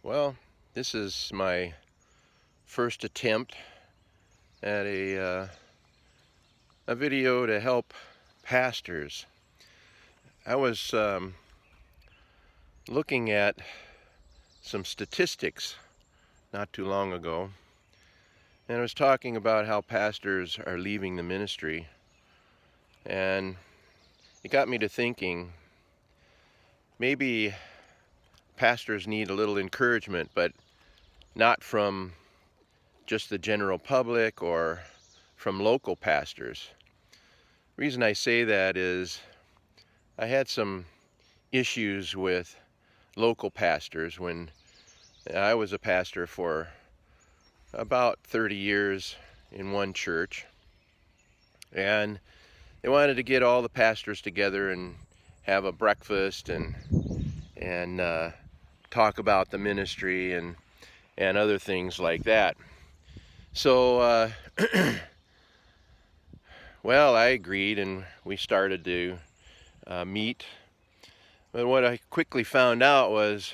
Well, this is my first attempt at a video to help pastors. I was looking at some statistics not too long ago, and I was talking about how pastors are leaving the ministry, and it got me to thinking maybe pastors need a little encouragement, but not from just the general public or from local pastors. The reason I say that is I had some issues with local pastors when I was a pastor for about 30 years in one church, and they wanted to get all the pastors together and have a breakfast and talk about the ministry and other things like that. So well, I agreed, and we started to meet. But what I quickly found out was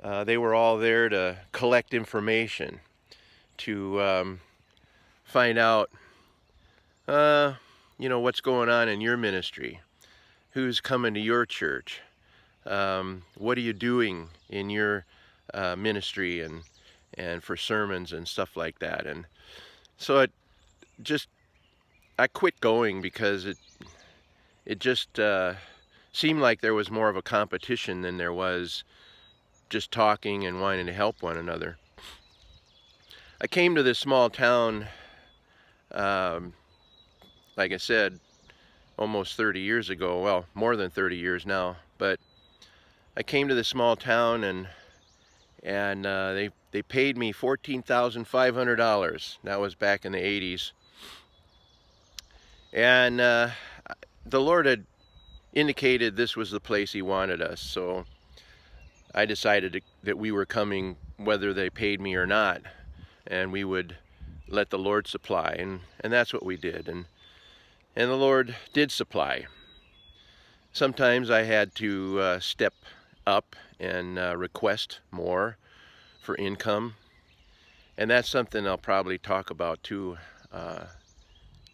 they were all there to collect information, to find out, what's going on in your ministry, who's coming to your church, what are you doing in your ministry and for sermons and stuff like that. And so I quit going because it just seemed like there was more of a competition than there was just talking and wanting to help one another. I came to this small town, like I said, almost 30 years ago. Well, more than 30 years now. But I came to this small town, and they paid me $14,500. That was back in the 80s. And the Lord had indicated this was the place He wanted us, so I decided that we were coming whether they paid me or not, and we would let the Lord supply, and that's what we did, and the Lord did supply. Sometimes I had to step up and request more for income, and that's something I'll probably talk about too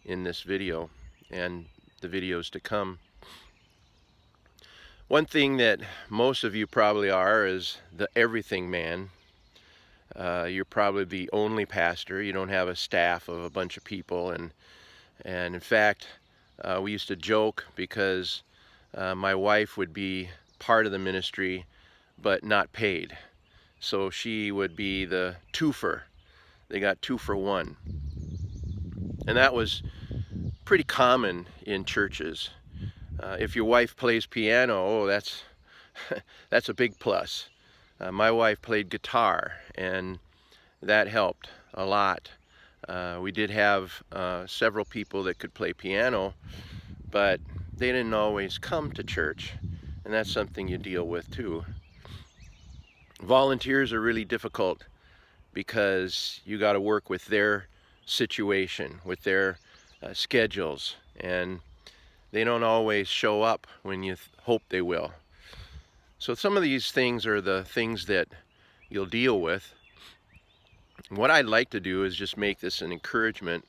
in this video and the videos to come. One thing that most of you probably are is the everything man. You're probably the only pastor. You don't have a staff of a bunch of people, and in fact, we used to joke because my wife would be part of the ministry but not paid, so she would be the twofer. They got 2 for 1, and that was pretty common in churches. If your wife plays piano, oh, that's a big plus. My wife played guitar, and that helped a lot. We did have several people that could play piano, but they didn't always come to church, and that's something you deal with too. Volunteers are really difficult because you got to work with their situation, with their schedules, and they don't always show up when you hope they will. So some of these things are the things that you'll deal with. What I'd like to do is just make this an encouragement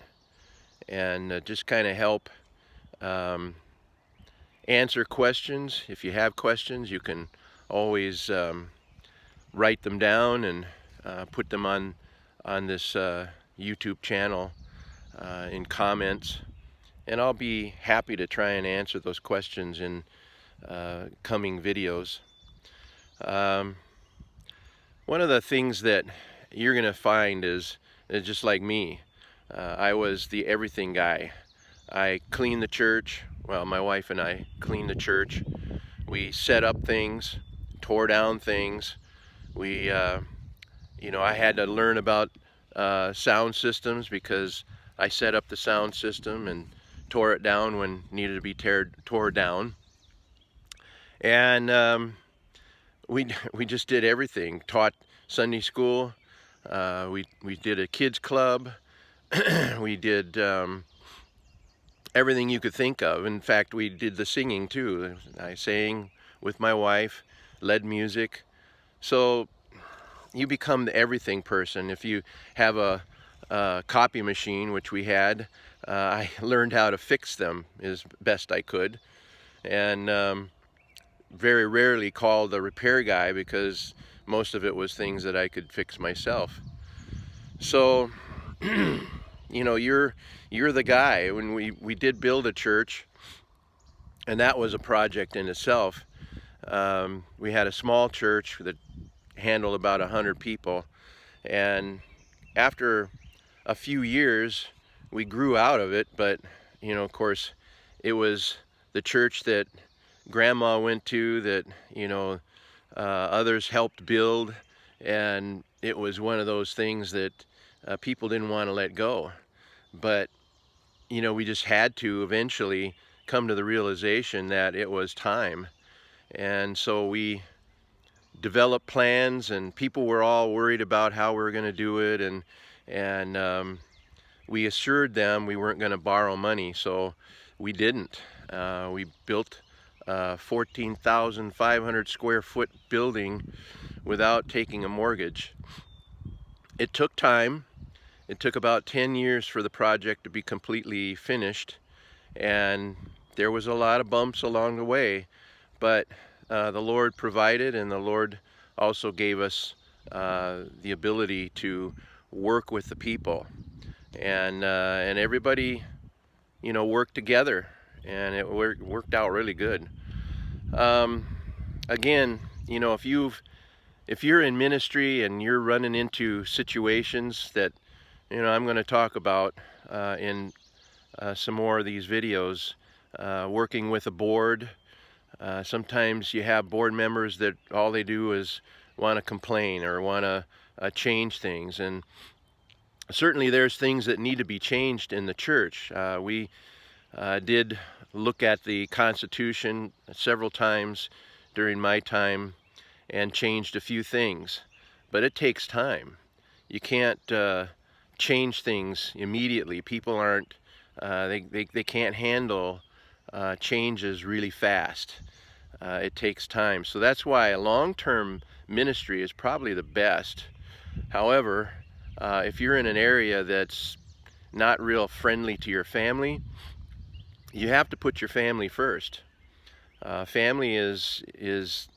and just kind of help answer questions. If you have questions, you can always write them down and put them on this YouTube channel in comments, and I'll be happy to try and answer those questions in coming videos. One of the things that you're going to find is just like me. I was the everything guy. I cleaned the church. Well, my wife and I cleaned the church. We set up things, tore down things. I had to learn about sound systems because I set up the sound system and tore it down when needed to be tore down. And we just did everything. Taught Sunday school. We did a kids club. We did everything you could think of. In fact, we did the singing too. I sang with my wife, led music. So you become the everything person. If you have a copy machine, which we had, I learned how to fix them as best I could, and very rarely called a repair guy because most of it was things that I could fix myself. So, you know, you're the guy. When we did build a church, and that was a project in itself. We had a small church that handled about 100 people, and after a few years, we grew out of it. But you know, of course, it was the church that Grandma went to, that others helped build, and it was one of those things that people didn't want to let go. But you know, we just had to eventually come to the realization that it was time, and so we developed plans, and people were all worried about how we were going to do it, and we assured them we weren't going to borrow money, so we didn't. We built a 14,500 square foot building without taking a mortgage. It took time. It took about 10 years for the project to be completely finished, and there was a lot of bumps along the way, but the Lord provided, and the Lord also gave us the ability to work with the people, and everybody, you know, worked together, and it worked out really good. Again, you know, if you're in ministry and you're running into situations that, you know, I'm going to talk about in some more of these videos, working with a board. Sometimes you have board members that all they do is want to complain or want to change things, and certainly there's things that need to be changed in the church. We did look at the Constitution several times during my time and changed a few things, but it takes time. You can't change things immediately. People aren't, they can't handle changes really fast. It takes time. So that's why a long-term ministry is probably the best. However, if you're in an area that's not real friendly to your family, you have to put your family first. Family is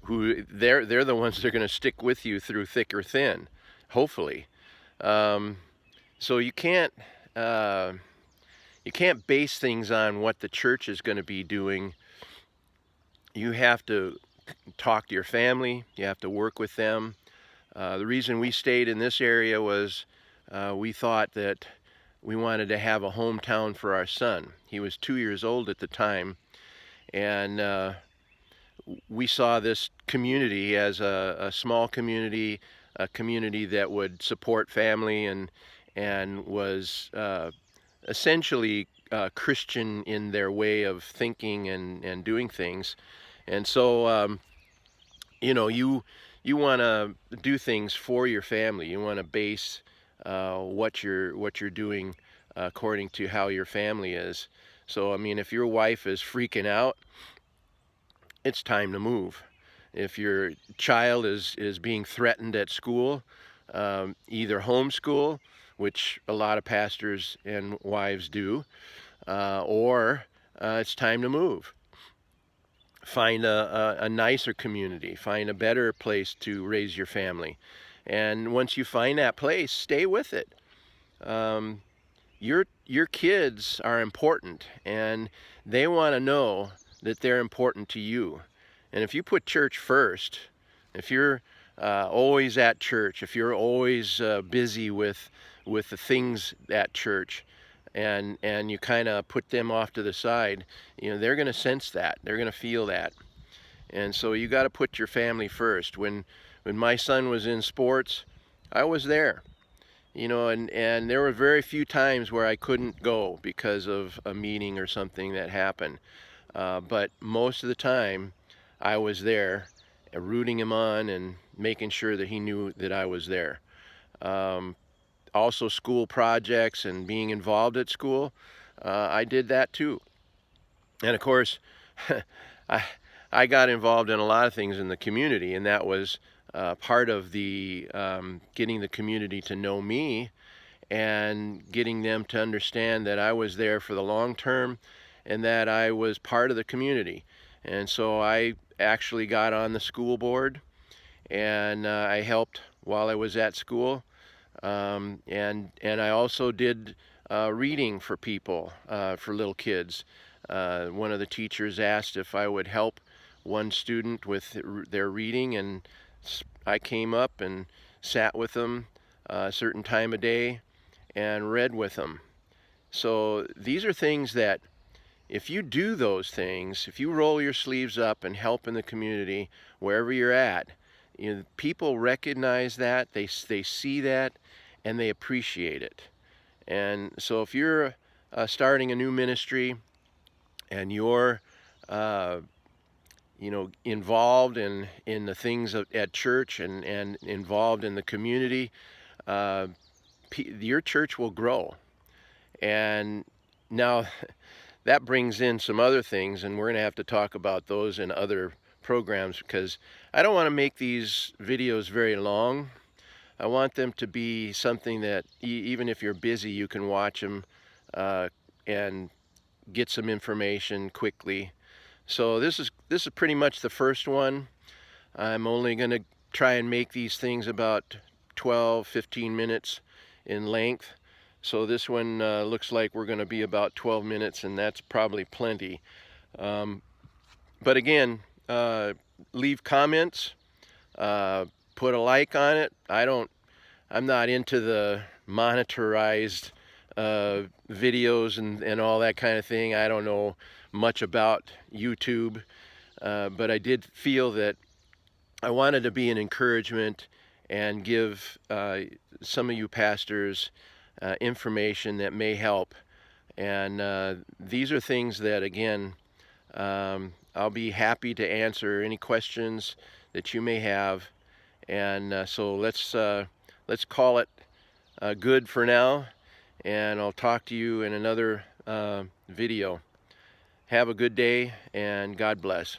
who they're the ones that are going to stick with you through thick or thin, hopefully. So you can't base things on what the church is going to be doing. You have to talk to your family. You have to work with them. The reason we stayed in this area was we thought that we wanted to have a hometown for our son. He was 2 years old at the time, and we saw this community as a small community, a community that would support family and was essentially Christian in their way of thinking and doing things. And so, you know, you want to do things for your family. You want to base what you're doing according to how your family is. So, I mean, if your wife is freaking out, it's time to move. If your child is being threatened at school, either homeschool, which a lot of pastors and wives do, or it's time to move. Find a nicer community. Find a better place to raise your family. And once you find that place, stay with it. Your kids are important, and they want to know that they're important to you. And if you put church first, if you're always at church, if you're always busy with the things at church, and you kind of put them off to the side, you know, they're going to sense that. They're going to feel that. And so you got to put your family first. When my son was in sports, I was there. You know, and there were very few times where I couldn't go because of a meeting or something that happened. But most of the time, I was there, rooting him on and making sure that he knew that I was there. Also, school projects and being involved at school, I did that too. And of course, I got involved in a lot of things in the community, and that was part of the getting the community to know me and getting them to understand that I was there for the long term and that I was part of the community. And so I actually got on the school board, and I helped while I was at school. And I also did reading for people, for little kids. One of the teachers asked if I would help one student with their reading, and I came up and sat with them a certain time of day and read with them. So these are things that, if you do those things, if you roll your sleeves up and help in the community wherever you're at, people recognize that, they see that, and they appreciate it. And so if you're starting a new ministry and you're involved in the things at church and involved in the community, your church will grow. And now that brings in some other things, and we're going to have to talk about those in other programs, because I don't want to make these videos very long. I want them to be something that even if you're busy, you can watch them and get some information quickly. So this is pretty much the first one. I'm only going to try and make these things about 12-15 minutes in length. So this one looks like we're going to be about 12 minutes, and that's probably plenty. But again, leave comments, put a like on it. I'm not into the monetized videos and all that kind of thing. I don't know much about YouTube, but I did feel that I wanted to be an encouragement and give some of you pastors information that may help. And these are things that, again, I'll be happy to answer any questions that you may have. And so let's call it good for now, and I'll talk to you in another video. Have a good day, and God bless.